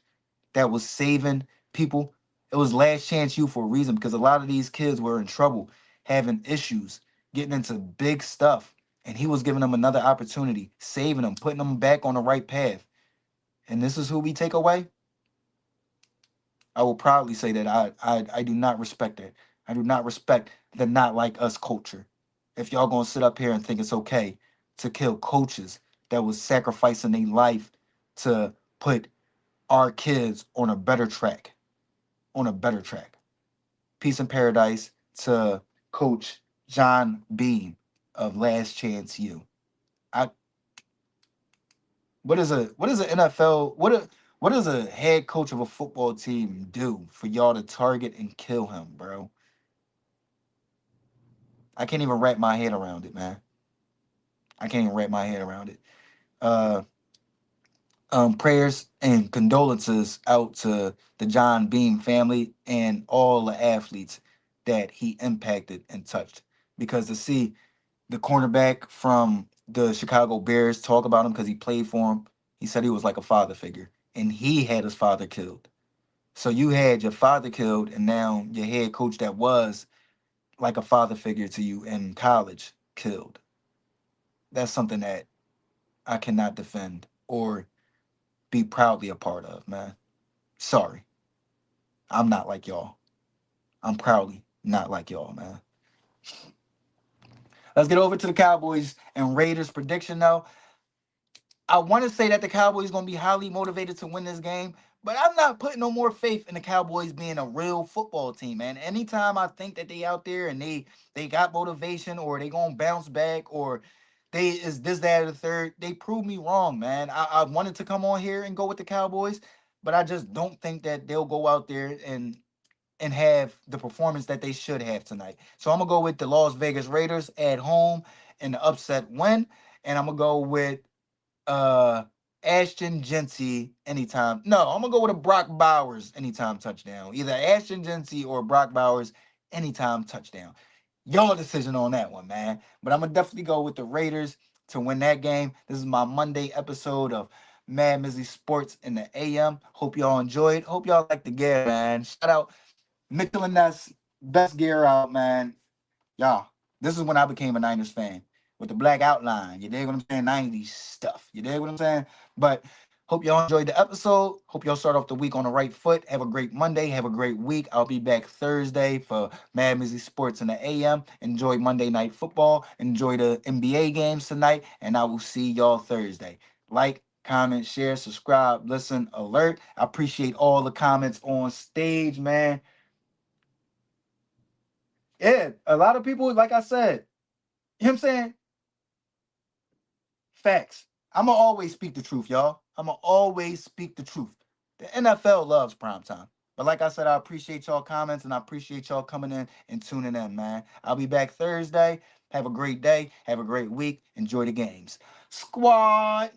that was saving people. It was Last Chance You for a reason, because a lot of these kids were in trouble, having issues, getting into big stuff. And he was giving them another opportunity, saving them, putting them back on the right path. And this is who we take away. I will proudly say that I do not respect that. I do not respect the not like us culture. If y'all gonna sit up here and think it's okay to kill coaches that was sacrificing their life to put our kids on a better track, on a better track. Peace and paradise to Coach John Beam of Last Chance U. I what is an NFL what does a head coach of a football team do for y'all to target and kill him, bro? I can't even wrap my head around it, man. I can't even wrap my head around it. Uh, Prayers and condolences out to the John Beam family and all the athletes that he impacted and touched. Because to see the cornerback from the Chicago Bears talk about him because he played for him, he said he was like a father figure, and he had his father killed. So you had your father killed, and now your head coach that was like a father figure to you in college killed. That's something that I cannot defend or be proudly a part of, man. Sorry, I'm not like y'all. I'm proudly not like y'all, man. Let's get over to the Cowboys and Raiders prediction though. I want to say that the Cowboys going to be highly motivated to win this game, but I'm not putting no more faith in the Cowboys being a real football team, man. Anytime I think that they out there and they got motivation, or they going to bounce back, or they is this, that, or the third, they prove me wrong, man. I wanted to come on here and go with the Cowboys, but I just don't think that they'll go out there and have the performance that they should have tonight. So I'm gonna go with the Las Vegas Raiders at home and the upset win, and I'm gonna go with uh Ashton Genty anytime. No, I'm gonna go with a Brock Bowers anytime touchdown. Either Ashton Genty or Brock Bowers anytime touchdown. Y'all decision on that one, man. But I'm gonna definitely go with the Raiders to win that game. This is my Monday episode of MadMizzy Sports in the AM. Hope y'all enjoyed. Hope y'all like the gear, man. Shout out Mitchell and Ness, best gear out, man. Y'all, this is when I became a Niners fan with the black outline. You dig what I'm saying? 90s stuff. You dig what I'm saying? But hope y'all enjoyed the episode. Hope y'all start off the week on the right foot. Have a great Monday. Have a great week. I'll be back Thursday for MadMizzy Sports in the AM. Enjoy Monday Night Football. Enjoy the NBA games tonight. And I will see y'all Thursday. Like, comment, share, subscribe, listen, alert. I appreciate all the comments on stage, man. Yeah, a lot of people, like I said, you know what I'm saying? Facts. I'ma always speak the truth, y'all. I'ma always speak the truth. The NFL loves prime time. But like I said, I appreciate y'all comments and I appreciate y'all coming in and tuning in, man. I'll be back Thursday. Have a great day. Have a great week. Enjoy the games. Squad.